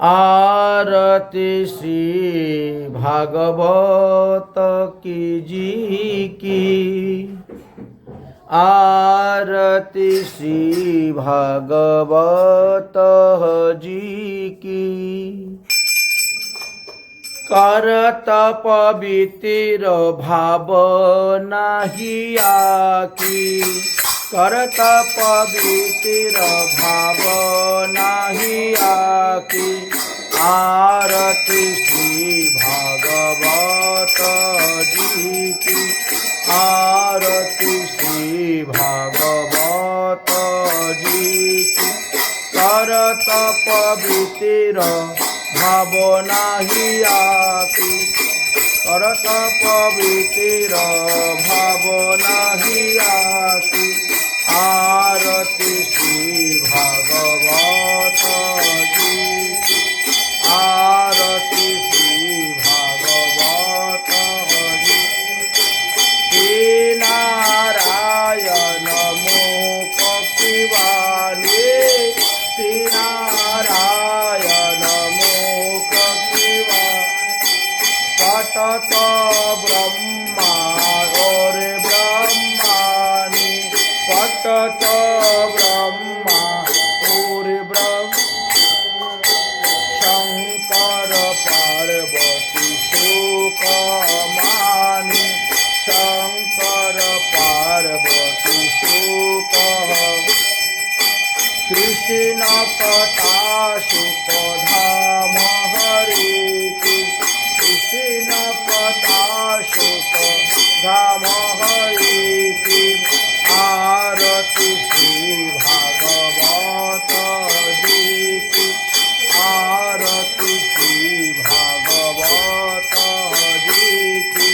आरती श्री भागवत की जी की। आरती श्री भागवत जी की। करत पवित्र भाव नाही आकी। करत पवित्र भाव नाही आकी। आरती श्री भागवत जी की। आरती श्री भागवत जी की। करत पवित्र भाव नाही आकी। करत पवित्र भाव नाही आकी। आरती श्री भागवत जी की। आरती श्री भागवत जी की। नारायण मुख पिबानी। नारायण मुख पटत ब्रह्मा और ब्रह्मानी। पटत ब्रह्मा और शंकर पार्वती सुखमानी। शंकर पार्वती सुख। कृष्ण कथा सुख धाम हरि की। कृष्ण कथा सुख धाम हरि की। आरती श्री भागवत जी की। आरती श्री भागवत जी की।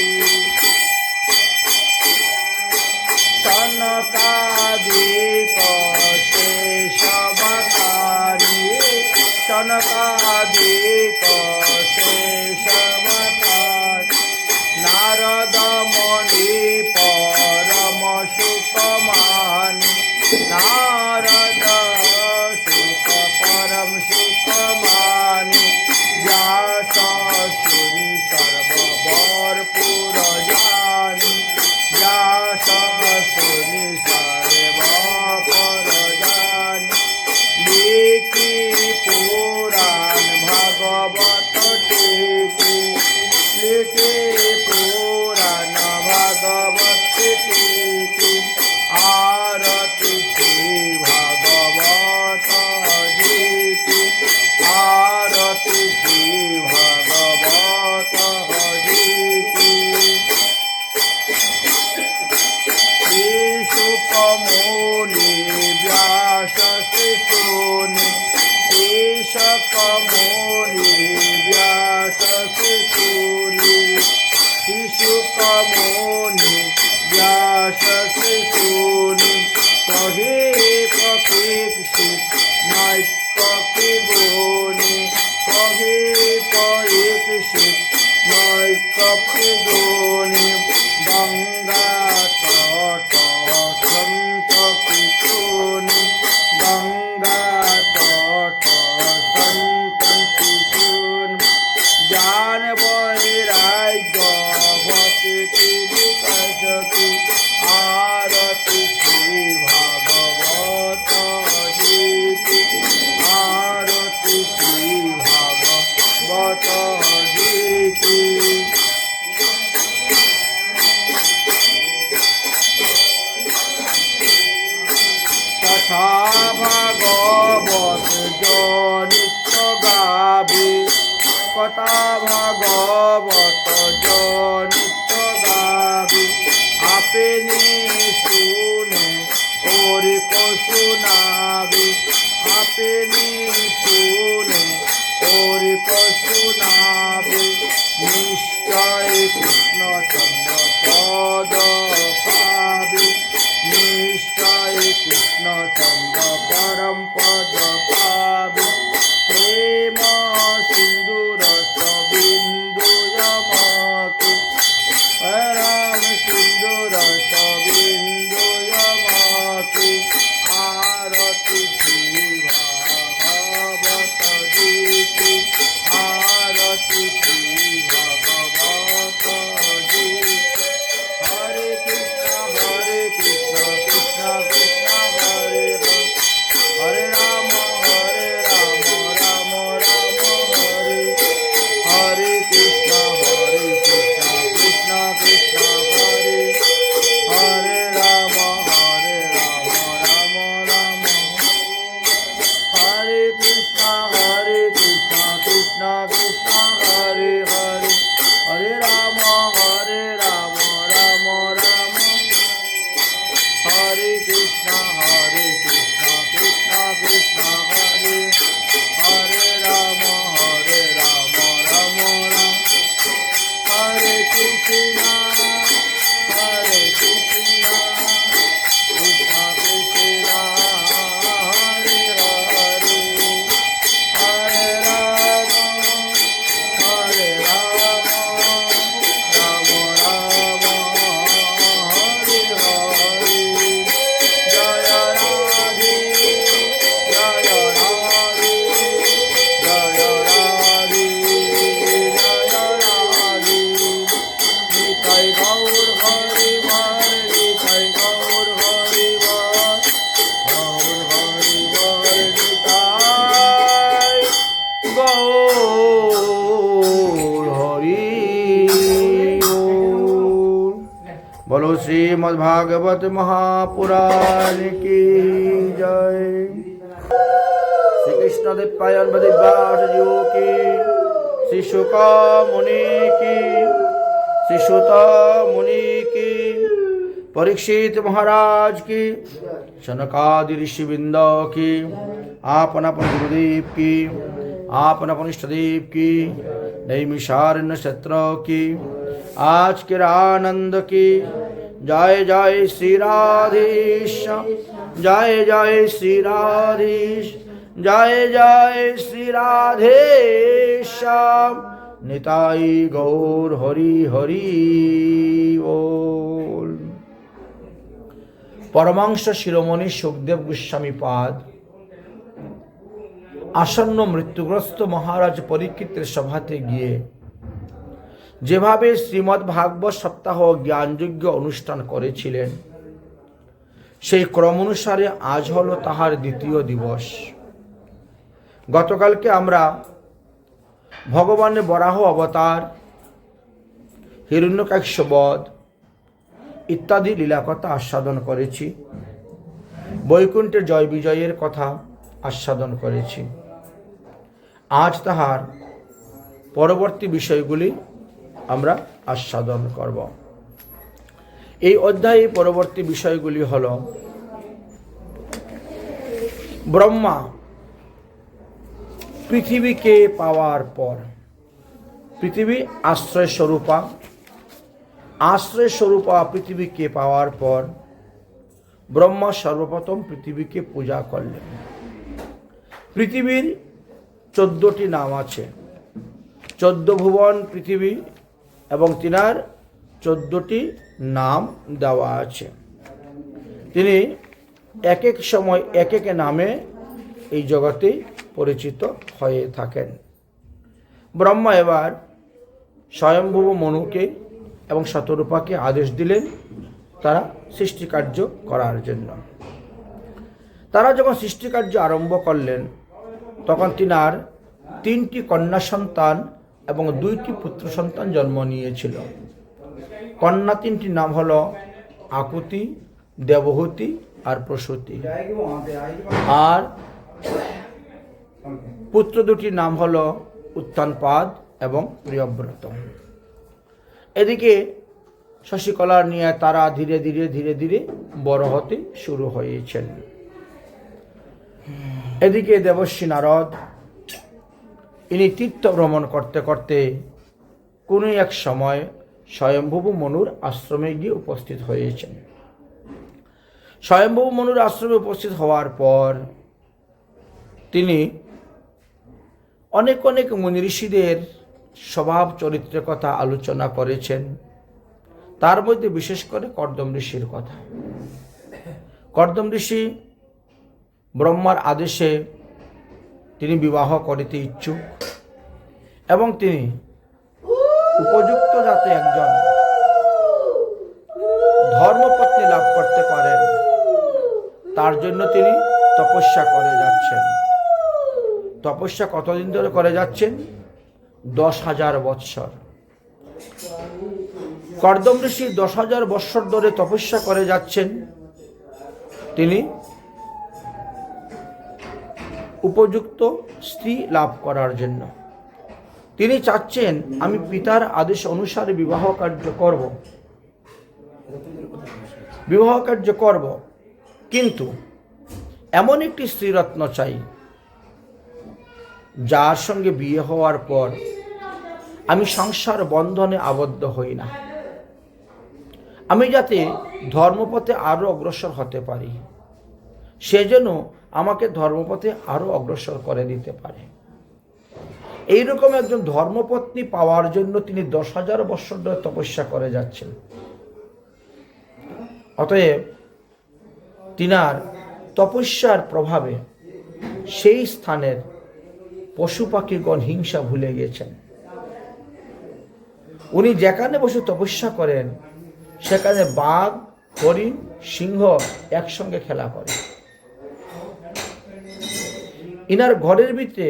सनकादिक शेषवतारी। सनकादिक शेषवतारी। नारद मुनि परम सुखमानी। नारद सुख परम सुखमानी। व्यास सुनि सर्ववर पुर जानी। व्यास सुनि सर्वपर जानी। लिखि पुराण भागवत टीकी। लिखि पुराण भागवत टीकी। आरती श्री भागवत जी की। आरती श्री भागवत जी की। शुक मुनि व्यास शिशुनि। शुक मुनि व्यास शिशुनि। शुक मुनि व्यास शिशुनि। कहे परीक्षित नैष्कि गुनि। कहे परीक्षित नैष्कि गुनि। गंगा तट संत किशोनि। गंगा तट संत किशोनि। ज्ञान वैराग्य भक्ति विकसति। आरती श्री भागवत जी की। आरती श्री भागवत जी की। तथा भागवत जो नित्य गावे। कथा भागवत जो नित्य गावे। आपने सुने और को सुनावे। आपने सुने और को सुनावे। निश्चय कृष्ण चंद्र पद पावे। निश्चय कृष्ण चंद्र परम पद पावे। प्रेम सिंदूर बिंदु यमके। राम सिंदूर बिंदु यमके। आरती श्री भागवत जी की। बोलो श्रीमद्भागवत महापुराण की जय। श्री कृष्ण देवपायन व्यास जी की, श्री शुक मुनि की, श्री सुत मुनि की, परीक्षित महाराज की, शनकादि ऋषिवृंद की, आपन अपन गुरुदेव की, आपन अपन इष्टदेव की, नैमिषारण्य क्षेत्र की, आज के आनंद की। जय जय श्री राधेश, जय जय श्री राधेश, जय जय श्री राधेश। निताई गौर हरि हरि बोल। परमांश शिरोमणि सुखदेव गोस्वामी पाद আসন্ন মৃত্যুগ্রস্ত মহারাজ পরীক্ষিতের সভাতে গিয়ে যেভাবে শ্রীমদ্ ভাগবত সপ্তাহ জ্ঞানযজ্ঞ অনুষ্ঠান করেছিলেন, সেই ক্রম অনুসারে আজ হলো তাহার দ্বিতীয় দিবস। গতকালকে আমরা ভগবানের বরাহ অবতার, হিরণ্যকাক্ষ বধ ইত্যাদি লীলাকথা আস্বাদন করেছি, বৈকুণ্ঠের জয় বিজয়ের কথা আস্বাদন করেছি। আজ তাহার পরবর্তী বিষয়গুলি আমরা আস্বাদন করব। এই অধ্যায়ে পরবর্তী বিষয়গুলি হল ব্রহ্মা পৃথিবীকে পাওয়ার পর, পৃথিবী আশ্রয় স্বরূপা পৃথিবীকে পাওয়ার পর ব্রহ্মা সর্বপ্রথম পৃথিবীকে পূজা করলেন। পৃথিবীর 14টি নাম আছে, 14 ভুবন পৃথিবী এবং তিনার 14টি নাম দেওয়া আছে। তিনি এক এক সময় এক এক নামে এই জগতে পরিচিত হয়ে থাকেন। ব্রহ্মা এবার স্বয়ম্ভুব মনুকে এবং শতরূপাকে আদেশ দিলেন তারা সৃষ্টিকার্য করার জন্য। তারা যখন সৃষ্টিকার্য আরম্ভ করলেন তখন তিনার 3টি কন্যা সন্তান এবং 2টি পুত্র সন্তান জন্ম নিয়েছিল। কন্যা 3টির নাম হলো আকুতি, দেবহূতি আর প্রসূতি, আর পুত্র 2টির নাম হলো উত্তানপাদ এবং প্রিয়ব্রত। এদিকে শশীকলার নিয়ে তারা ধীরে ধীরে ধীরে ধীরে বড় হতে শুরু হয়েছেন। এদিকে দেবর্ষী নারদ ইনি তীর্থ ভ্রমণ করতে করতে কোনো এক সময় স্বয়ম্ভুব মনুর আশ্রমে গিয়ে উপস্থিত হয়েছেন। স্বয়ম্ভুব মনুর আশ্রমে উপস্থিত হওয়ার পর তিনি অনেক অনেক মুনি ঋষিদের স্বভাব চরিত্রের কথা আলোচনা করেছেন। তার মধ্যে বিশেষ করে কর্দম ঋষির কথা। কর্দম ঋষি ব্রহ্মার আদেশে তিনি বিবাহ করিতে ইচ্ছুক এবং তিনি উপযুক্ত যাতে একজন ধর্মপত্নী লাভ করতে পারেন তার জন্য তিনি তপস্যা করে যাচ্ছেন। তপস্যা কতদিন ধরে করে যাচ্ছেন? 10,000 বৎসর। কর্দম ঋষি 10,000 বৎসর ধরে তপস্যা করে যাচ্ছেন। তিনি উপযুক্ত স্ত্রী লাভ করার জন্য। তিনি চাচ্ছেন আমি পিতার আদেশ অনুসারে বিবাহ কার্য করব, কিন্তু এমন একটি স্ত্রীরত্ন চাই যার সঙ্গে বিয়ে হওয়ার পর আমি সংসার বন্ধনে আবদ্ধ হই না, আমি যাতে ধর্মপথে আরো অগ্রসর হতে পারি, সেজন্য আমাকে ধর্মপথে আরো অগ্রসর করে দিতে পারে। এইরকম একজন ধর্মপত্নী পাওয়ার জন্য তিনি 10,000 বৎসর ধরে তপস্যা করে যাচ্ছেন। অতএব তিনার তপস্যার প্রভাবে সেই স্থানের পশু পাখিগণ হিংসা ভুলে গেছেন। উনি যেখানে বসে তপস্যা করেন সেখানে বাঘ, হরিণ, সিংহ একসঙ্গে খেলা করে। ইনার ঘরের ভিতরে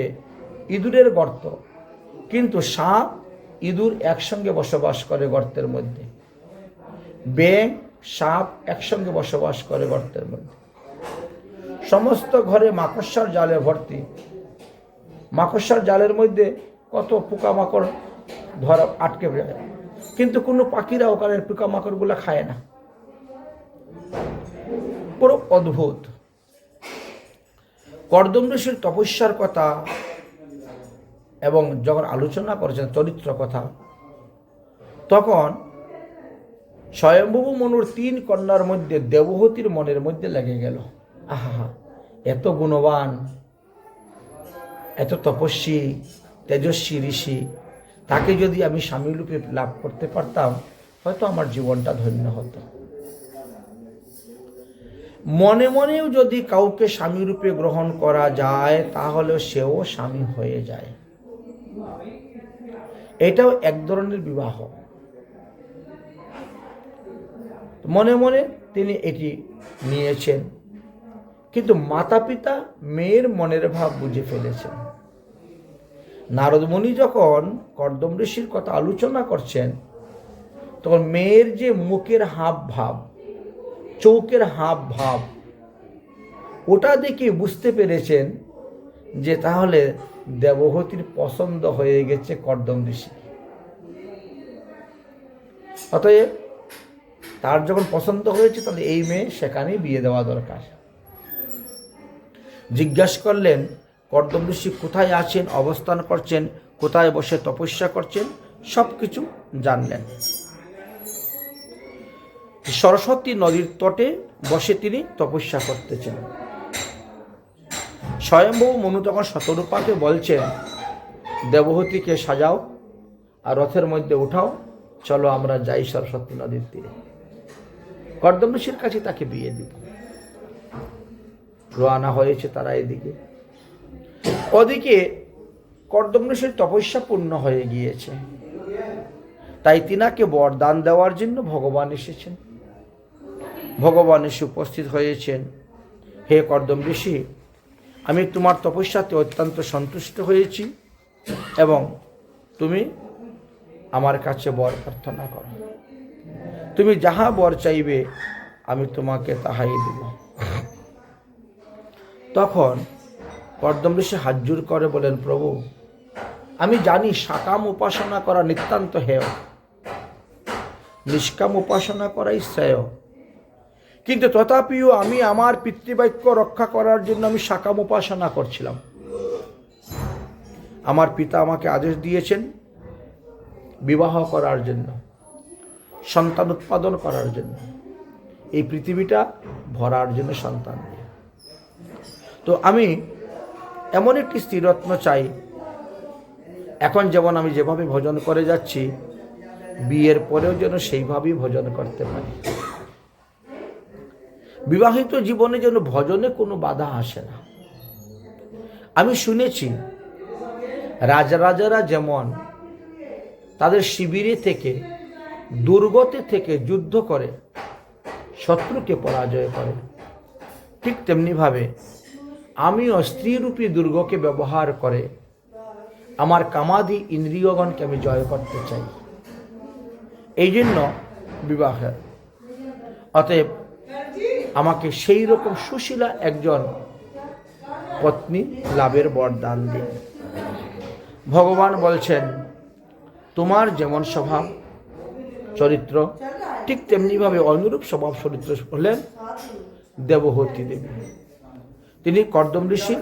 ইঁদুরের গর্ত, কিন্তু সাপ ইঁদুর একসঙ্গে বসবাস করে গর্তের মধ্যে। ব্যাঙ সাপ একসঙ্গে বসবাস করে গর্তের মধ্যে। সমস্ত ঘরে মাকড়সার জালে ভর্তি। মাকড়সার জালের মধ্যে কত পোকামাকড় ধরা আটকে যায়, কিন্তু কোনো পাখিরা ওখানের পোকামাকড়গুলো খায় না। পুরো অদ্ভুত। কর্দম ঋষির তপস্যার কথা এবং যখন আলোচনা করেছেন চরিত্র কথা, তখন স্বয়ম্ভু মনুর 3 কন্যার মধ্যে দেবহূতির মনের মধ্যে লেগে গেল, আহা, এত গুণবান, এত তপস্বী, তেজস্বী ঋষি, তাকে যদি আমি স্বামী রূপে লাভ করতে পারতাম, হয়তো আমার জীবনটা ধন্য হতো। মনে মনেও যদি কাউকে স্বামী রূপে গ্রহণ করা যায়, তাহলে সেও স্বামী হয়ে যায়। এটাও এক ধরনের বিবাহ। মনে মনে তিনি এটি নিয়েছেন, কিন্তু মাতা পিতা মেয়ের মনের ভাব বুঝে ফেলেছেন। নারদ মুনি যখন কর্দম ঋষির কথা আলোচনা করছেন, তখন মেয়ের যে মুখের হাব ভাব, চোখের হাব ভাব, ওটা দেখে বুঝতে পেরেছেন যে তাহলে দেবহূতির পছন্দ হয়ে গেছে কর্দম ঋষি। অতএব তার যখন পছন্দ হয়েছে, তাহলে এই মেয়ে সেখানেই বিয়ে দেওয়া দরকার। জিজ্ঞাসা করলেন কর্দম ঋষি কোথায় আছেন, অবস্থান করছেন, কোথায় বসে তপস্যা করছেন, সব কিছু জানলেন। সরস্বতী নদীর তটে বসে তিনি তপস্যা করতেছেন। স্বয়ম্ভু মনু তখন শতরূপাকে বলছেন, দেবহূতিকে সাজাও আর রথের মধ্যে উঠাও, চলো আমরা যাই সরস্বতী নদীর তীরে, কর্দম ঋষির কাছে তাকে বিয়ে দিব। রওনা হয়েছে তারা এদিকে। ওদিকে কর্দম ঋষির তপস্যা পূর্ণ হয়ে গিয়েছে, তাই তিনাকে বরদান দেওয়ার জন্য ভগবান এসেছেন। ভগবান এসে উপস্থিত হয়েছেন। হে কর্দম ঋষি, আমি তোমার তপস্যাতে অত্যন্ত সন্তুষ্ট হয়েছি এবং তুমি আমার কাছে বর প্রার্থনা করো। তুমি যাহা বর চাইবে আমি তোমাকে তাহাই দেব। তখন কর্দম ঋষি হাত জোর করে বলেন, প্রভু, আমি জানি সাকাম উপাসনা করা নিতান্ত হেয়, নিষ্কাম উপাসনা করাই শ্রেয়, কিন্তু তথাপিও আমি আমার পিতৃবাক্য রক্ষা করার জন্য আমি সাকাম উপাসনা করছিলাম। আমার পিতা আমাকে আদেশ দিয়েছেন বিবাহ করার জন্য, সন্তান উৎপাদন করার জন্য, এই পৃথিবীটা ভরার জন্য সন্তান দিয়ে। তো আমি এমন একটি স্ত্রীরত্ন চাই, এখন যেমন আমি যেভাবে ভজন করে যাচ্ছি, বিয়ের পরেও যেন সেইভাবেই ভজন করতে পারি। বিবাহিত জীবনে যেন ভজনে কোনো বাধা আসে না। আমি শুনেছি রাজারা যেমন তাদের শিবিরে থেকে, দুর্গতে থেকে যুদ্ধ করে শত্রুকে পরাজয় করে, ঠিক তেমনিভাবে আমিও স্ত্রীরূপী দুর্গকে ব্যবহার করে আমার কামাদি ইন্দ্রিয়গণকে আমি জয় করতে চাই। এই জন্য বিবাহের। অতএব আমাকে সেই রকম সুশীলা একজন পত্নী লাভের বরদান দিন। ভগবান বলছেন, তোমার যেমন স্বভাব চরিত্র, ঠিক তেমনিভাবে অনুরূপ স্বভাব চরিত্র হলেন দেবহূতি দেবী। তিনি কর্দম ঋষি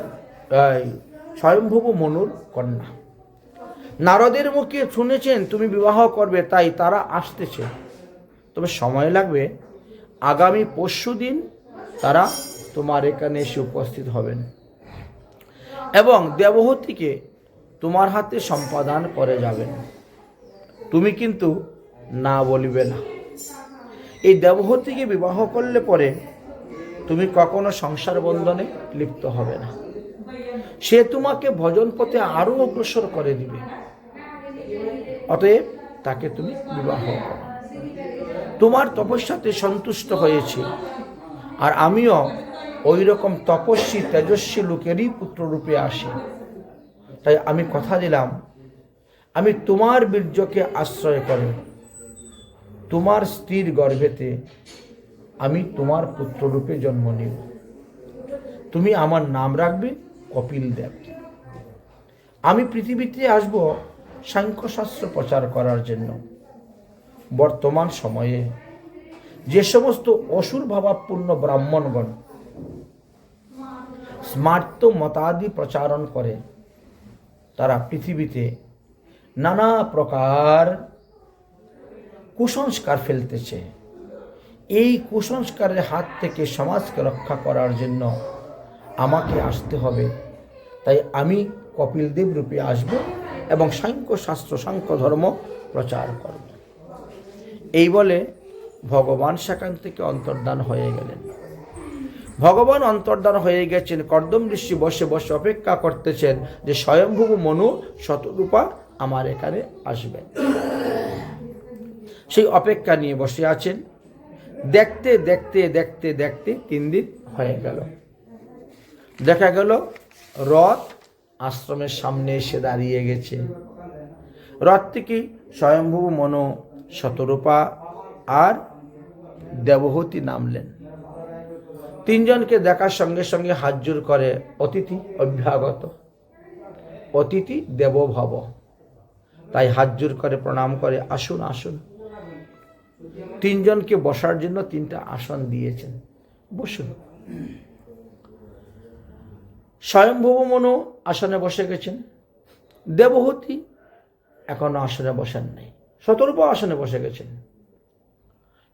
স্বয়ম্ভুব মনুর কন্যা। নারদের মুখে শুনেছেন তুমি বিবাহ করবে, তাই তারা আসতেছে, তবে সময় লাগবে। আগামী পরশুদিন তারা তোমার এখানে এসে উপস্থিত হবেন এবং দেবহূতিকে তোমার হাতে সম্পাদন করে যাবেন। তুমি কিন্তু না বলিবে না। এই দেবহূতিকে বিবাহ করলে পরে তুমি কখনো সংসার বন্ধনে লিপ্ত হবে না। সে তোমাকে ভজন পথে আরো অগ্রসর করে দিবে। অতএব তাকে তুমি বিবাহ করো। তোমার তপস্যাতে সন্তুষ্ট হয়েছি, আর আমিও ওই রকম তপস্বী তেজস্বী লোকেরই পুত্ররূপে আসি। তাই আমি কথা দিলাম, আমি তোমার বীর্যকে আশ্রয় করে তোমার স্ত্রীর গর্ভেতে আমি তোমার পুত্ররূপে জন্ম নিব। তুমি আমার নাম রাখবে কপিল দেব। আমি পৃথিবীতে আসব সাংখ্যশাস্ত্র প্রচার করার জন্য। বর্তমান সময়ে যে সমস্ত অসুর ভাবাপূর্ণ ব্রাহ্মণগণ স্মার্ত মতাদি প্রচারণ করে, তারা পৃথিবীতে নানা প্রকার কুসংস্কার ফেলতেছে। এই কুসংস্কারের হাত থেকে সমাজকে রক্ষা করার জন্য আমাকে আসতে হবে। তাই আমি কপিলদেব রূপে আসব এবং সাংখ্য শাস্ত্র, সাংখ্য ধর্ম প্রচার করব। এই বলে ভগবান সেখান থেকে অন্তর্ধান হয়ে গেলেন। ভগবান অন্তর্ধান হয়ে গেছেন। কর্দম ঋষি বসে বসে অপেক্ষা করতেছেন যে স্বয়ম্ভুব মনু শতরূপা আমার এখানে আসবেন। সেই অপেক্ষা নিয়ে বসে আছেন। দেখতে দেখতে দেখতে দেখতে 3 দিন হয়ে গেল। দেখা গেল রথ আশ্রমের সামনে এসে দাঁড়িয়ে গেছে। রথ থেকে স্বয়ম্ভুব মনু শতরূপা আর দেবহূতি নামলেন। 3 জনকে দেখার সঙ্গে সঙ্গে হাত জোড় করে, অতিথি অভ্যাগত, অতিথি দেব ভব। তাই হাত জোড় করে প্রণাম করে, আসুন আসুন। 3 জনকে বসার জন্য 3টা আসন দিয়েছেন, বসুন। স্বয়ম্ভুব মনু আসনে বসে গেছেন। দেবহূতি এখনো আসনে বসেন নাই। শতরূপা আসনে বসে গেছেন,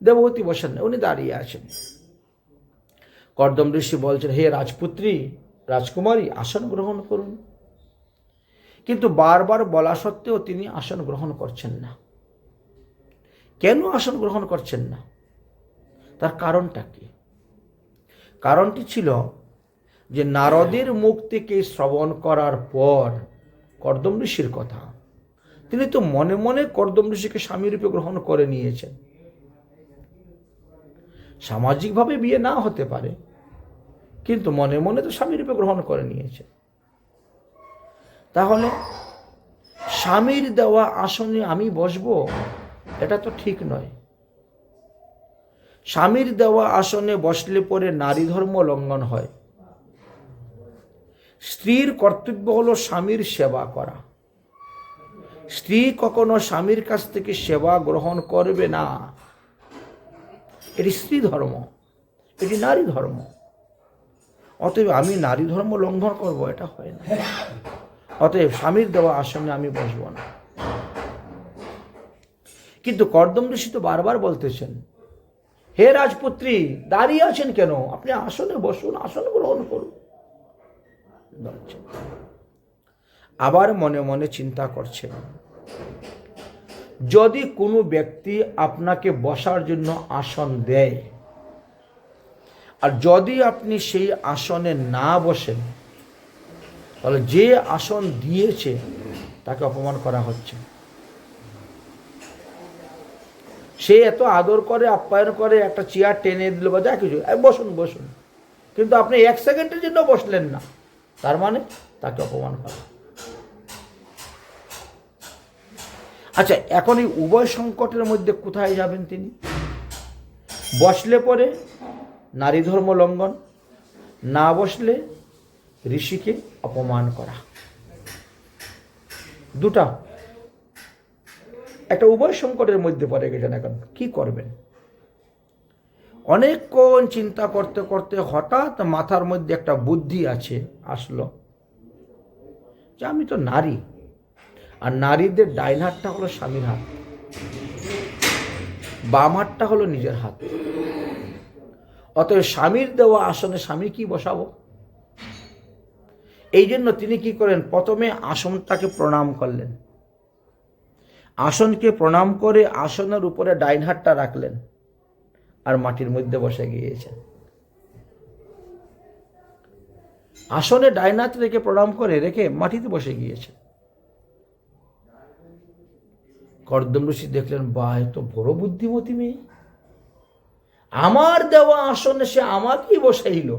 দেবহূতি বসেন নাই, উনি দাঁড়িয়ে আছেন। কর্দম ঋষি বলছেন, হে রাজপুত্রী, রাজকুমারী, আসন গ্রহণ করুন। কিন্তু বারবার বলা সত্ত্বেও তিনি আসন গ্রহণ করছেন না। কেন আসন গ্রহণ করছেন না? তার কারণটা কি? কারণটি ছিল যে নারদের মুখ থেকে শ্রবণ করার পর কর্দম ঋষির কথা, তিনি তো মনে মনে কর্দম ঋষিকে স্বামী রূপে গ্রহণ করে নিয়েছেন। সামাজিকভাবে বিয়ে না হতে পারে, কিন্তু মনে মনে তো স্বামী রূপে গ্রহণ করে নিয়েছে। তাহলে স্বামীর দেওয়া আসনে আমি বসবো, এটা তো ঠিক নয়। স্বামীর দেওয়া আসনে বসলে পরে নারী ধর্ম লঙ্ঘন হয়। স্ত্রীর কর্তব্য হলো স্বামীর সেবা করা। স্ত্রী কখনো স্বামীর কাছ থেকে সেবা গ্রহণ করবে না। এটি স্ত্রী ধর্ম, এটি নারী ধর্ম। অতএব আমি নারী ধর্ম লঙ্ঘন করব, এটা হয় না। অতএব স্বামীর দেওয়া আসনে আমি বসব না। কিন্তু কর্দম ঋষি তো বারবার বলতেছেন, হে রাজপুত্রী, দাঁড়িয়ে আছেন কেন? আপনি আসনে বসুন, আসন গ্রহণ করুন। আবার মনে মনে চিন্তা করছেন, যদি কোনো ব্যক্তি আপনাকে বসার জন্য আসন দেয়, আর যদি আপনি সেই আসনে না বসেন, তাহলে যে আসন দিয়েছে তাকে অপমান করা হচ্ছে। সে এত আদর করে, আপ্যায়ন করে, একটা চেয়ার টেনে দিল বা যা কিছু, বসুন বসুন, কিন্তু আপনি 1 সেকেন্ডের জন্য বসলেন না, তার মানে তাকে অপমান করা। আচ্ছা, এখন এই উভয় সংকটের মধ্যে কোথায় যাবেন তিনি? বসলে পরে নারী ধর্ম লঙ্ঘন, না বসলে ঋষিকে অপমান করা, দুটা একটা উভয় সংকটের মধ্যে পড়ে গেছেন। এখন কি করবেন? অনেকক্ষণ চিন্তা করতে করতে হঠাৎ মাথার মধ্যে একটা বুদ্ধি আসলো যে আমি তো নারী, আর নারীদের ডাইন হাতটা হলো স্বামীর হাত, বাম হাতটা হলো নিজের হাত। অতএব স্বামীর দেওয়া আসনে স্বামী কি বসাবো? এই জন্য তিনি কি করেন, প্রথমে আসনটাকে প্রণাম করলেন। আসনকে প্রণাম করে আসনের উপরে ডাইন হাতটা রাখলেন আর মাটির মধ্যে বসে গিয়েছেন। আসনে ডাইন হাত রেখে প্রণাম করে রেখে মাটিতে বসে গিয়েছেন। কর্দম ঋষি দেখলেন, বাহ, এ তো বড় বুদ্ধিমতী মেয়ে, আমার দেওয়া আসনে সে আমাকেই বসাইল।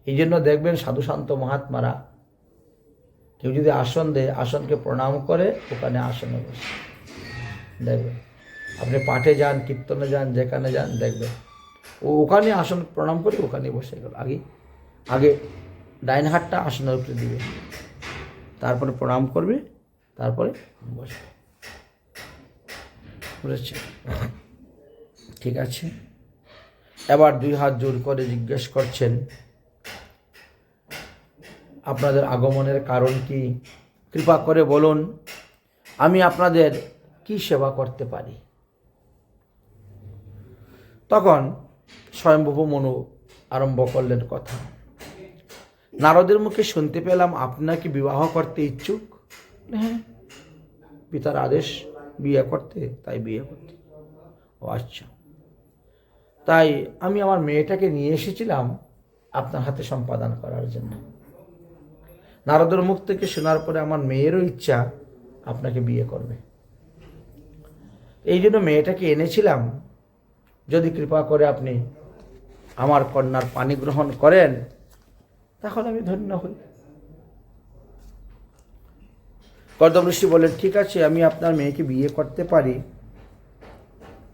এই জন্য দেখবেন সাধু শান্ত মহাত্মারা কেউ যদি আসন দেয়, আসনকে প্রণাম করে ওখানে আসনে বসে। দেখবেন আপনি পাঠে যান, কীর্তনে যান, যেখানে যান, দেখবেন ওখানে আসন প্রণাম করে ওখানে বসে গেল। আগে ডাইন হাতটা আসনের উপরে দিবে, তারপরে প্রণাম করবে, তারপরে বসবে। বুঝেছে? ঠিক আছে। এবার দুই হাত জোর করে জিজ্ঞেস করছেন, আপনাদের আগমনের কারণ কি? কৃপা করে বলুন, আমি আপনাদের কি সেবা করতে পারি? তখন স্বয়ম্ভূ মনু আরম্ভ করলেন কথা। নারদের মুখে শুনতে পেলাম আপনাকে বিবাহ করতে ইচ্ছুক। হ্যাঁ, পিতার আদেশ বিয়ে করতে, তাই বিয়ে করতে। ও আচ্ছা, তাই আমি আমার মেয়েটাকে নিয়ে এসেছিলাম আপনার হাতে সম্পাদন করার জন্য। নারদের মুখ থেকে শোনার পরে আমার মেয়েরও ইচ্ছা আপনাকে বিয়ে করবে, এই জন্য মেয়েটাকে এনেছিলাম। যদি কৃপা করে আপনি আমার কন্যার পানি গ্রহণ করেন তাহলে আমি ধন্য হই। কর্দম ঋষি বলেন, ঠিক আছে, আমি আপনার মেয়েকে বিয়ে করতে পারি,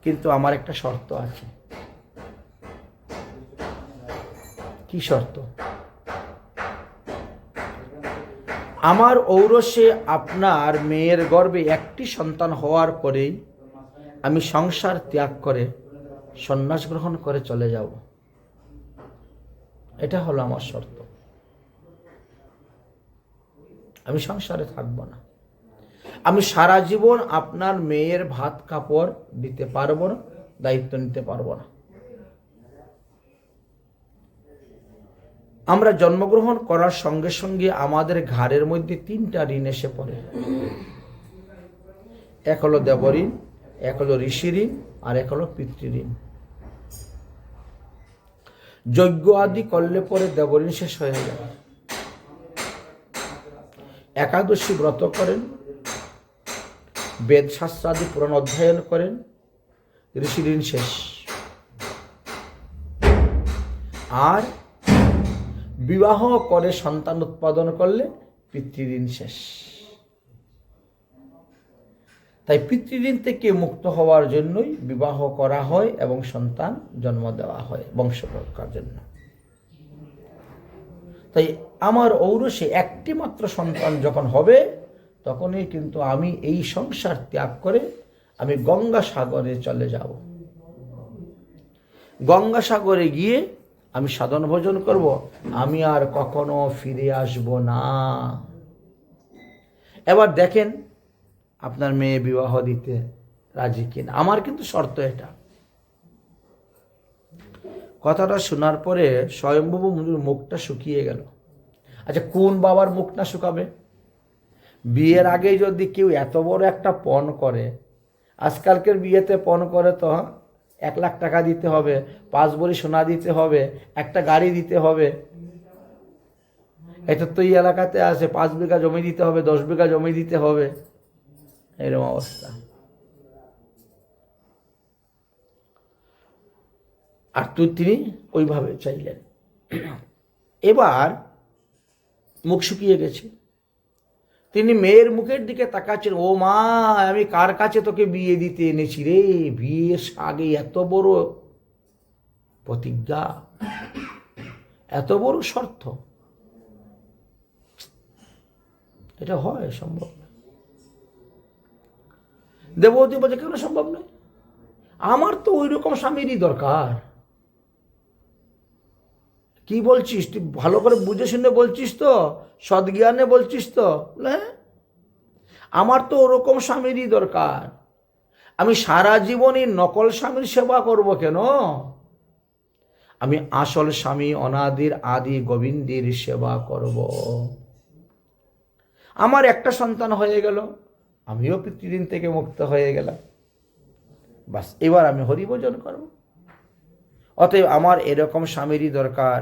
কিন্তু আমার একটা শর্ত আছে। কি শর্ত? আমার ঔরসে আপনার মেয়ের গর্ভে একটি সন্তান হওয়ার পরেই আমি সংসার ত্যাগ করে সন্ন্যাস গ্রহণ করে চলে যাব। এটা হলো আমার শর্ত। আমি সংসারে থাকব না। আমি সারা জীবন আপনার মেয়ের ভাত কাপড় দিতে পারবো না, দায়িত্ব নিতে পারবো না। আমরা জন্মগ্রহণ করার সঙ্গে সঙ্গে আমাদের ঘাড়ের মধ্যে তিনটা ঋণ এসে পড়ে। এক হলো দেবঋণ, এক হলো ঋষি ঋণ, আর এক হলো পিতৃঋণ। যজ্ঞ আদি করলে পরে দেবঋণ শেষ হয়ে যায়। একাদশী ব্রত করেন, বেদ শাস্ত্রাদি পুরাণ অধ্যয়ন করেন, ঋষি ঋণ শেষ। আর বিবাহ করে সন্তান উৎপাদন করলে পিতৃঋণ শেষ। তাই পিতৃঋণ থেকে মুক্ত হওয়ার জন্যই বিবাহ করা হয় এবং সন্তান জন্ম দেওয়া হয় বংশ রক্ষার জন্য। তাই আমার ঔরসে একটি মাত্র সন্তান যখন হবে তখনই কিন্তু আমি এই সংসার ত্যাগ করে আমি গঙ্গাসাগরে চলে যাব। গঙ্গাসাগরে গিয়ে আমি সাধন ভোজন করব, আমি আর কখনো ফিরে আসব না। এবার দেখেন আপনার মেয়ে বিবাহ দিতে রাজি কিনা। আমার কিন্তু শর্ত এটা। কথাটা শোনার পরে স্বয়ম্ভূ মুনির মুখটা শুকিয়ে গেল। আচ্ছা, কোন বাবার মুখ না শুকাবে? বিয়ের আগে যদি কেউ এত বড় একটা পণ করে, আজকালকের বিয়েতে পণ করে তো 1 লাখ টাকা দিতে হবে, 5 ভরি সোনা দিতে হবে, একটা গাড়ি দিতে হবে। এটা তো এই এলাকাতে আছে, 5 বিঘা জমি দিতে হবে, 10 বিঘা জমি দিতে হবে, এরকম অবস্থা। আর তিনি ওইভাবে চাইলেন। এবার মুখ শুকিয়ে গেছে। তিনি মেয়ের মুখের দিকে তাকাচ্ছেন, ও মা, আমি কার কাছে তোকে বিয়ে দিতে এনেছি রে? বিয়ের আগে এত বড় প্রতিজ্ঞা, এত বড় শর্ত, এটা হয় সম্ভব না। দেবতী বলছে কেন সম্ভব নয়, আমার তো ওই রকম স্বামীরই দরকার। কি বলছিস তুই, ভালো করে বুঝে শুনে বলছিস তো, সদ্জ্ঞানে বলছিস তো? হ্যাঁ, আমার তো ওরকম স্বামীরই দরকার। আমি সারা জীবনই নকল স্বামীর সেবা করব কেন? আমি আসল স্বামী অনাদির আদি গোবিন্দের সেবা করব। আমার একটা সন্তান হয়ে গেল, আমিও পিতৃঋণ থেকে মুক্ত হয়ে গেলাম, বাস এবার আমি হরিভজন করব। অতএব আমার এরকম স্বামীরই দরকার,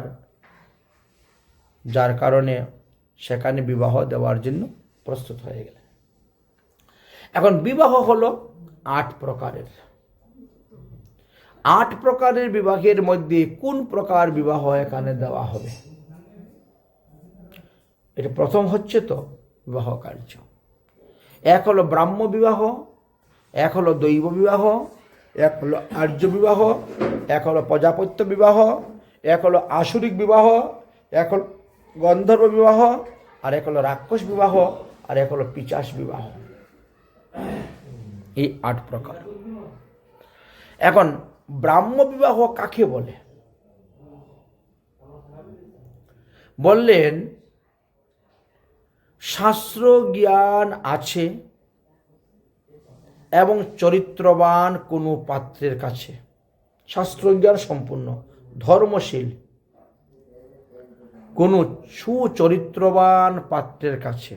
যার কারণে সেখানে বিবাহ দেওয়ার জন্য প্রস্তুত হয়ে গেলেন। এখন বিবাহ হলো 8 প্রকারের। 8 প্রকারের বিবাহের মধ্যে কোন প্রকার বিবাহ এখানে দেওয়া হবে, এটা প্রথম হচ্ছে তো বিবাহ কার্য। এক হলো ব্রাহ্ম বিবাহ, এক হলো দৈব বিবাহ, এক হলো আর্য বিবাহ, এক হলো প্রজাপত্য বিবাহ, এক হলো আসুরিক বিবাহ, এক হলো গন্ধর্ব বিবাহ, আর এক হলো রাক্ষস বিবাহ, আর এক হলো পিশাচ বিবাহ। এই 8 প্রকার। এখন ব্রাহ্ম বিবাহ কাকে বলে? বললেন শাস্ত্র জ্ঞান আছে এবং চরিত্রবান কোনো পাত্রের কাছে, শাস্ত্রজ্ঞান সম্পূর্ণ ধর্মশীল কোনো সুচরিত্রবান পাত্রের কাছে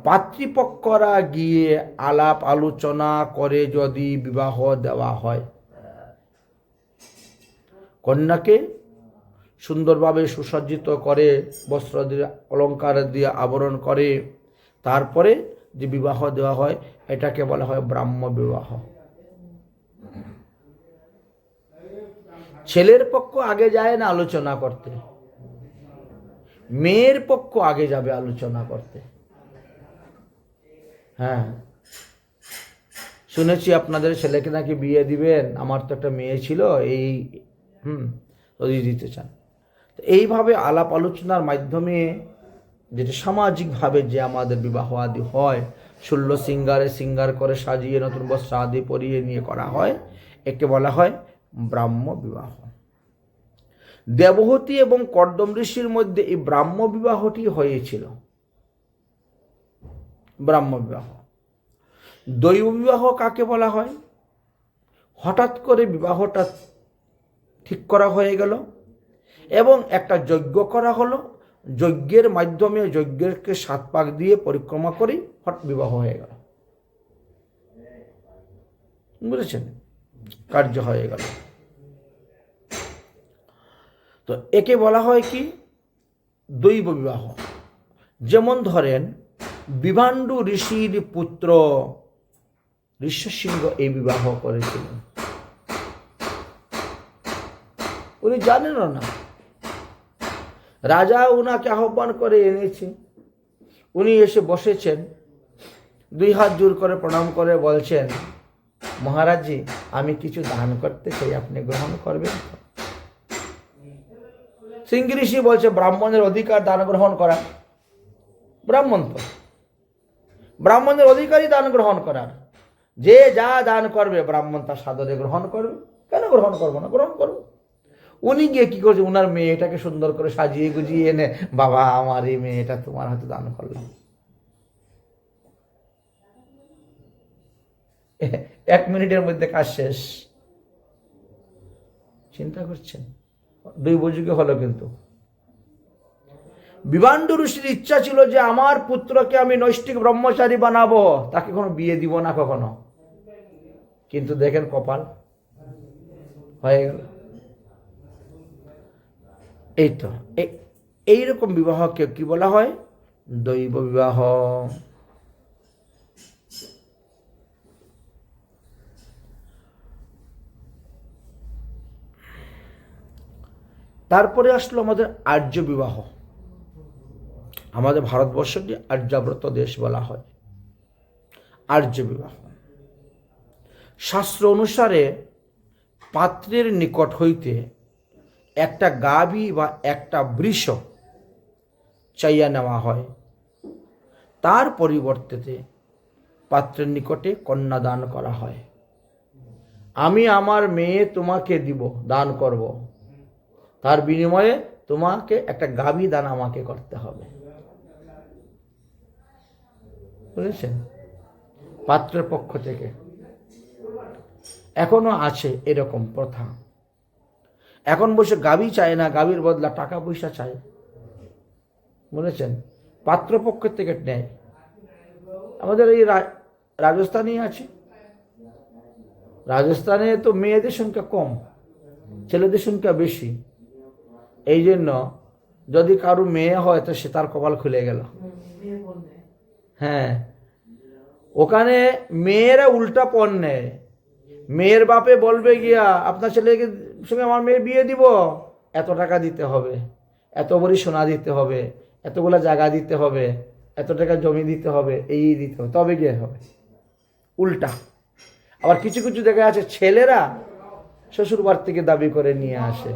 পাত্রীপক্ষরা গিয়ে আলাপ আলোচনা করে যদি বিবাহ দেওয়া হয়, কন্যাকে সুন্দরভাবে সুসজ্জিত করে বস্ত্র দিয়ে অলঙ্কার দিয়ে আবরণ করে তারপরে যে বিবাহ দেওয়া হয়, এটাকে বলা হয় ব্রাহ্ম বিবাহ। ছেলের পক্ষ আগে যায় না আলোচনা করতে, মেয়ের পক্ষ আগে যাবে আলোচনা করতে। হ্যাঁ, শুনেছি আপনাদের ছেলেকে নাকি বিয়ে দিবেন, আমার তো একটা মেয়ে ছিল, এই যদি দিতে চান। এইভাবে আলাপ আলোচনার মাধ্যমে যেটা সামাজিকভাবে যে আমাদের বিবাহ আদি হয়, ষোল সিঙ্গার করে সাজিয়ে নতুন বস্ত্র আদি পরিয়ে নিয়ে করা হয়, একে বলা হয় ব্রাহ্ম বিবাহ। দেবহূতি এবং কর্দম ঋষির মধ্যে এই ব্রাহ্ম বিবাহটি হয়েছিল, ব্রাহ্ম বিবাহ। দৈব বিবাহ কাকে বলা হয়? হঠাৎ করে বিবাহটা ঠিক করা হয়ে গেল এবং একটা যজ্ঞ করা হলো, যজ্ঞের মাধ্যমে যজ্ঞকে 7 পাক দিয়ে পরিক্রমা করে হঠাৎ বিবাহ হয়ে গেল, বুঝেছেন, কার্য হয়ে গেল। তো একে বলা হয় কি দৈব বিবাহ। যেমন ধরেন বিভাণ্ডু ঋষির পুত্র ঋষ্যশৃঙ্গ এই বিবাহ করেছিলেন। উনি জানেন না, রাজা উনাকে আহ্বান করে এনেছে, উনি এসে বসেছেন, 2 হাত জোর করে প্রণাম করে বলছেন, মহারাজজি আমি কিছু দান করতে চাই, আপনি গ্রহণ করবেন? সিংহ ঋষি বলছে ব্রাহ্মণের অধিকার দান গ্রহণ করা, ব্রাহ্মণ তো ব্রাহ্মণের অধিকারই দান গ্রহণ করার, যে যা দান করবে ব্রাহ্মণ তার সাদরে গ্রহণ করবে, কেন গ্রহণ করবো না, গ্রহণ করবো। উনি গিয়ে কি করছে, উনার মেয়েটাকে সুন্দর করে সাজিয়ে গুজিয়ে এনে, বাবা আমার এই মেয়েটা তোমার হাতে দান করলাম। 1 মিনিটের মধ্যে কাজ শেষ। চিন্তা করছেন, 2 যুগে হলো। কিন্তু বিভাণ্ডু ঋষির ইচ্ছা ছিল যে আমার পুত্রকে আমি নৈষ্ঠিক ব্রহ্মচারী বানাবো, তাকে কোনো বিয়ে দিব না কখনো। কিন্তু দেখেন কপাল, হয়ে গেল। এই তো এইরকম বিবাহকে কি বলা হয়? দৈব বিবাহ। তারপরে আসলো আমাদের আর্য বিবাহ। আমাদের ভারতবর্ষকে আর্যাব্রত দেশ বলা হয়। আর্য বিবাহ শাস্ত্র অনুসারে পাত্রের নিকট হইতে একটা গাভী বা একটা বৃষ চাইয়া নেওয়া হয়, তার পরিবর্তে পাত্রের নিকটে কন্যাদান করা হয়। আমি আমার মেয়ে তোমাকে দিব, দান করব, তার বিনিময়ে তোমাকে একটা গাভী দান আমাকে করতে হবে। বুঝেছেন? পাত্রের পক্ষ থেকে এখনো আছে এরকম প্রথা। এখন বসে গাভী চায় না, গাভীর বদলা টাকা পয়সা চায়। বুঝেছেন? পাত্রপক্ষ থেকে নেয়। আমাদের এই রাজস্থানে আছে, রাজস্থানে তো মেয়েদের সংখ্যা কম, ছেলেদের সংখ্যা বেশি। এই জন্য যদি কারো মেয়ে হয় তো সে তার কপাল খুলে গেল। হ্যাঁ, ওখানে মেয়েরা উল্টা পণ নেয়। মেয়ের বাপে বলবে গিয়া আপনার ছেলেকে সঙ্গে আমার মেয়ে বিয়ে দিব, এত টাকা দিতে হবে, এত ভরি সোনা দিতে হবে, এতগুলা জায়গা দিতে হবে, এত টাকা জমি দিতে হবে, এই দিতে হবে, তবে গিয়ে হবে। উল্টা। আবার কিছু কিছু দেখা আছে ছেলেরা শ্বশুর বাড়ি থেকে দাবি করে নিয়ে আসে।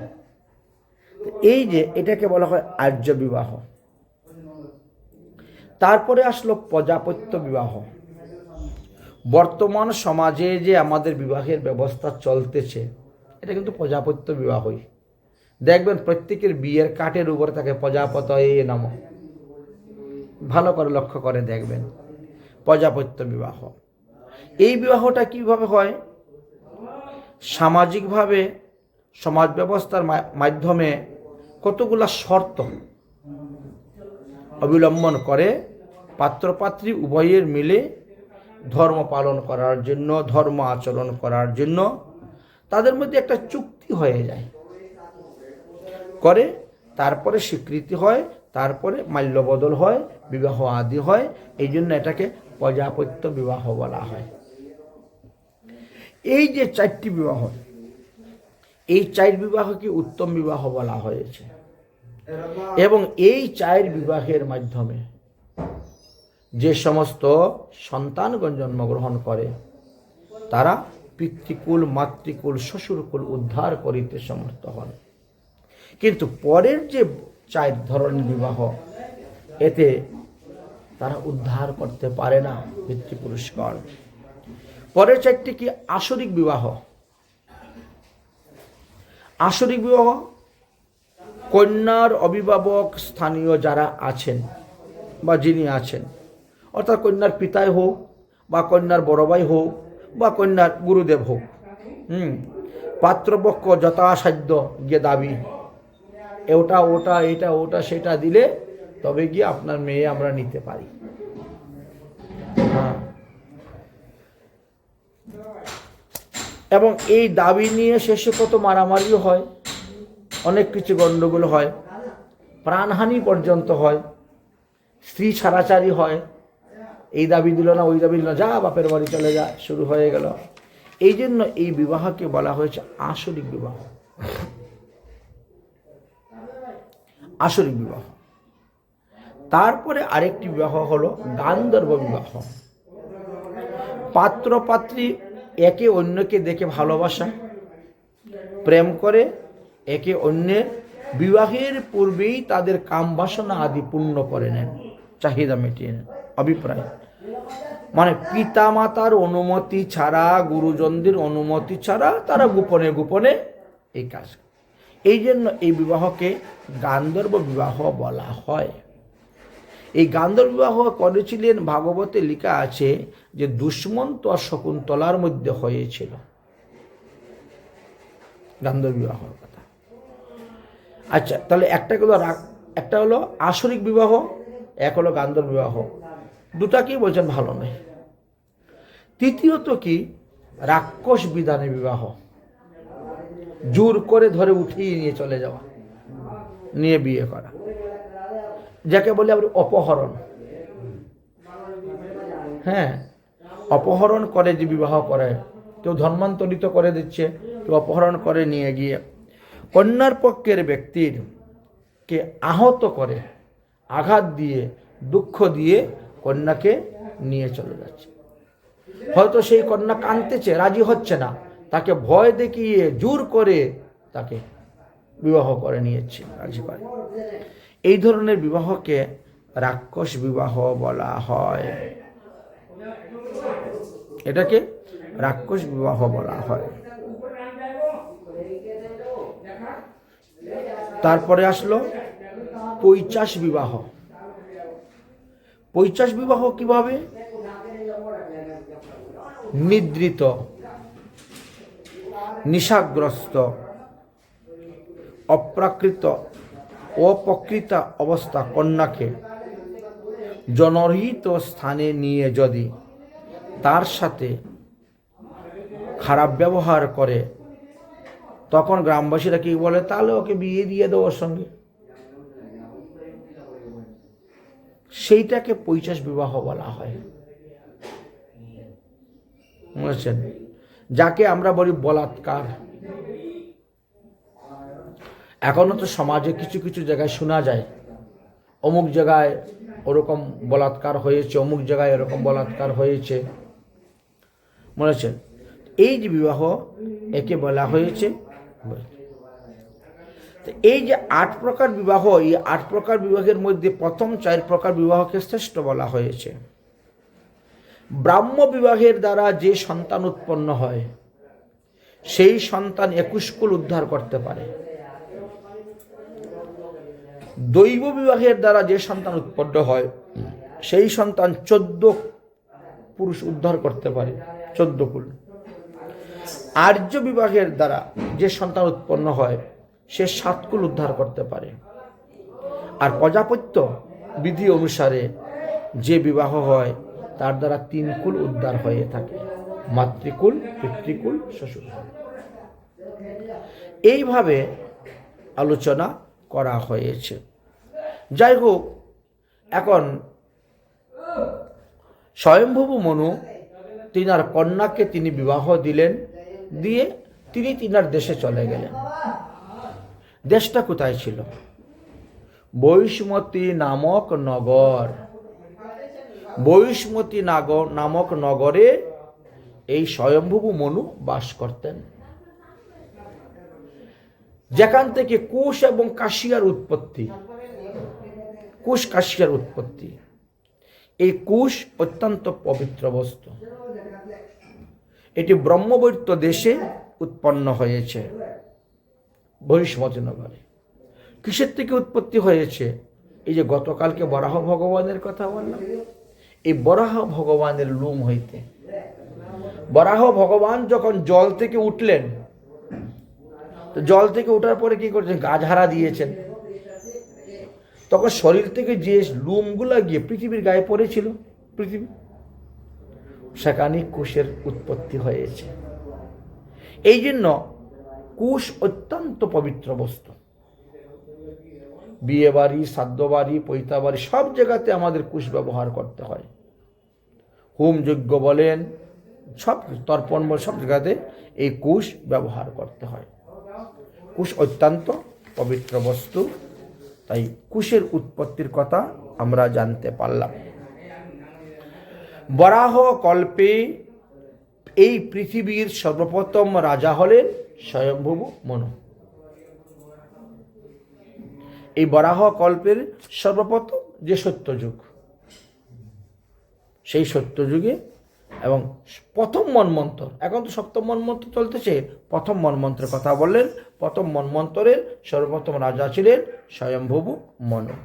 এই যে এটাকে বলা হয় আর্য বিবাহ। তারপরে আসলো প্রজাপত্য বিবাহ। বর্তমান সমাজে যে আমাদের বিবাহের ব্যবস্থা চলতেছে, এটা কিন্তু প্রজাপত্য বিবাহই। দেখবেন প্রত্যেকের বিয়ের কাঠের উপরে থাকে প্রজাপত এ নাম। ভালো করে লক্ষ্য করে দেখবেন, প্রজাপত্য বিবাহ। এই বিবাহটা কিভাবে হয়? সামাজিকভাবে সমাজ ব্যবস্থার মাধ্যমে কতগুলা শর্ত অবলম্বন করে পাত্রপাত্রী উভয়ের মিলে ধর্ম পালন করার জন্য, ধর্ম আচরণ করার জন্য তাদের মধ্যে একটা চুক্তি হয়ে যায়, করে তারপরে স্বীকৃতি হয়, তারপরে মাল্যবদল হয়, বিবাহ আদি হয়। এই জন্য এটাকে প্রজাপত্য বিবাহ বলা হয়। এই যে 4টি বিবাহ, এই 4 বিবাহকে উত্তম বিবাহ বলা হয়েছে। এবং এই 4 বিবাহের মাধ্যমে যে সমস্ত সন্তানগণ জন্মগ্রহণ করে তারা পিতৃকুল, মাতৃকুল, শ্বশুরকুল উদ্ধার করিতে সমর্থ হন। কিন্তু পরের যে 4 ধরনের বিবাহ, এতে তারা উদ্ধার করতে পারে না পিতৃপুরুষগণ। পরের 4টি কি? আসরিক বিবাহ। আসরিক বিবাহ কন্যার অভিভাবক স্থানীয় যারা আছেন বা যিনি আছেন, অর্থাৎ কন্যার পিতাই হোক বা কন্যার বড় ভাই হোক বা কন্যার গুরুদেব হোক, পাত্রপক্ষ যথাসাধ্য গিয়ে দাবি ওটা ওটা এটা ওটা সেটা দিলে তবে গিয়ে আপনার মেয়ে আমরা নিতে পারি। হ্যাঁ, এবং এই দাবি নিয়ে শেষে কত মারামারিও হয়, অনেক কিছু গণ্ডগোল হয়, প্রাণহানি পর্যন্ত হয়, স্ত্রী ছাড়াছাড়ি হয়। এই দাবি দিল না, ওই দাবি দিল না, যা বাপের বাড়ি চলে যা, শুরু হয়ে গেল। এই জন্য এই বিবাহকে বলা হয়েছে আসরিক বিবাহ। আসরিক বিবাহ। তারপরে আরেকটি বিবাহ হলো গান্ধর্ব বিবাহ। পাত্র পাত্রী একে অন্যকে দেখে ভালোবাসা, প্রেম করে একে অন্যের বিবাহের পূর্বেই তাদের কাম বাসনা আদি পূর্ণ করে নেন, চাহিদা মিটিয়ে নেন। অভিপ্রায় মানে পিতা মাতার অনুমতি ছাড়া, গুরুজনদের অনুমতি ছাড়া তারা গোপনে গোপনে এই কাজ। এই জন্য এই বিবাহকে গান্ধর্ব বিবাহ বলা হয়। এই গান্ধর্ব বিবাহ করেছিলেন, ভাগবতে লেখা আছে যে দুষ্মন্ত আর শকুন্তলার মধ্যে হয়েছিল গান্ধর্ব বিবাহর কথা। আচ্ছা, তাহলে একটা হলো আসরিক বিবাহ, এক হলো গান্ধর্ব বিবাহ। দুটাকেই বলছেন ভালো নয়। তৃতীয়ত কি? রাক্ষস বিধানে বিবাহ, জোর করে ধরে উঠিয়ে নিয়ে চলে যাওয়া, নিয়ে বিয়ে করা, যাকে বলে আমরা অপহরণ। হ্যাঁ, অপহরণ করে যে বিবাহ করে, কেউ ধর্মান্তরিত করে দিচ্ছে, কেউ অপহরণ করে নিয়ে গিয়ে কন্যার পক্ষের ব্যক্তির কে আহত করে, আঘাত দিয়ে, দুঃখ দিয়ে কন্যাকে নিয়ে চলে যাচ্ছে। হয়তো সেই কন্যা কাঁদতেছে, রাজি হচ্ছে না, তাকে ভয় দেখিয়ে জোর করে তাকে বিবাহ করে নিয়েছে, রাজি করে। এই ধরনের বিবাহকে রাক্ষস বিবাহ বলা হয়। এটাকে রাক্ষস বিবাহ বলা হয়। তারপরে আসলো পৈশাচ বিবাহ। পৈশাচ বিবাহ কিভাবে? নিদ্রিত, নিশাগ্রস্ত, অপকৃত অবস্থা কন্যাকে জনরহিত স্থানে নিয়ে যদি তার সাথে খারাপ ব্যবহার করে, তখন গ্রামবাসীরা কি বলে, তাহলে ওকে বিয়ে দিয়ে দেও ওর সঙ্গে। সেইটাকে পৈশাচ বিবাহ বলা হয়, বুঝেছেন? যাকে আমরা বলি বলাৎকার। এখনো তো সমাজে কিছু কিছু জায়গায় শোনা যায়, অমুক জায়গায় ওরকম বলাৎকার হয়েছে, অমুক জায়গায় এরকম বলাৎকার হয়েছে, বুঝেছেন? এই যে বিবাহ, একে বলা হয়েছে। এই যে 8 প্রকার বিবাহ, এই 8 প্রকার বিবাহের মধ্যে প্রথম 4 প্রকার বিবাহকে শ্রেষ্ঠ বলা হয়েছে। ব্রাহ্ম বিবাহের দ্বারা যে সন্তান উৎপন্ন হয়, সেই সন্তান 21 কুল উদ্ধার করতে পারে। দৈব বিবাহের দ্বারা যে সন্তান উৎপন্ন হয়, সেই সন্তান 14 পুরুষ উদ্ধার করতে পারে, 14 কুল। আর্য বিবাহের দ্বারা যে সন্তান উৎপন্ন হয়, সে 7 কুল উদ্ধার করতে পারে। আর প্রজাপত্য বিধি অনুসারে যে বিবাহ হয়, তার দ্বারা 3 কুল উদ্ধার হয়ে থাকে, মাতৃকুল, পিতৃকুল, শ্বশুরকুল। এইভাবে আলোচনা করা হয়েছে। যাই হোক, এখন স্বয়ম্ভূ মনু তিনার কন্যাকে তিনি বিবাহ দিলেন, দিয়ে তিনি তিনার দেশে চলে গেলেন। দেশটা কোথায় ছিল? বৈষ্মতী নামক নগর। বৈষ্মতী নামক নগরে এই স্বয়ম্ভূ মনু বাস করতেন, যেখান থেকে কুশ এবং কাশিয়ার উৎপত্তি। কুশ কাশিয়ার উৎপত্তি। এই কুশ অত্যন্ত পবিত্র বস্তু। এটি ব্রহ্মবৈত্য দেশে উৎপন্ন হয়েছে, বৈষ্মতী নগরে। কিসের থেকে উৎপত্তি হয়েছে? এই যে গতকালকে বরাহ ভগবানের কথা বললাম, এই বরাহ ভগবানের লোম হইতে। বরাহ ভগবান যখন জল থেকে উঠলেন, তো জল থেকে ওঠার পরে কি করছেন? গা ঝাড়া দিয়েছেন। তখন শরীর থেকে যে লোমগুলা গিয়ে পৃথিবীর গায়ে পড়েছিল, পৃথিবী, সেখানে কুশের উৎপত্তি হয়েছে। এই জন্য কুশ অত্যন্ত পবিত্র বস্তু। বিয়ে বাড়ি, শ্রাদ্ধ বাড়ি, পৈতা বাড়ি, সব জায়গাতে আমাদের কুশ ব্যবহার করতে হয়। হোম যজ্ঞ বলেন, সব তর্পণ বলেন, সব জায়গাতে এই কুশ ব্যবহার করতে হয়। কুশ অত্যন্ত পবিত্র বস্তু। তাই কুশের উৎপত্তির কথা আমরা জানতে পারলাম। বরাহ কল্পে এই পৃথিবীর সর্বপ্রথম রাজা হলেন স্বয়ম্ভূ মনু। এই বরাহ কল্পের সর্বপ্রথম যে সত্যযুগ, সেই সত্যযুগে এবং প্রথম মন্বন্তর, এখন তো সপ্তম মন্বন্তর চলতেছে, প্রথম মন্বন্তরের কথা বললেন। প্রথম মন্বন্তরের সর্বপ্রথম রাজা ছিলেন স্বয়ম্ভূ মনু।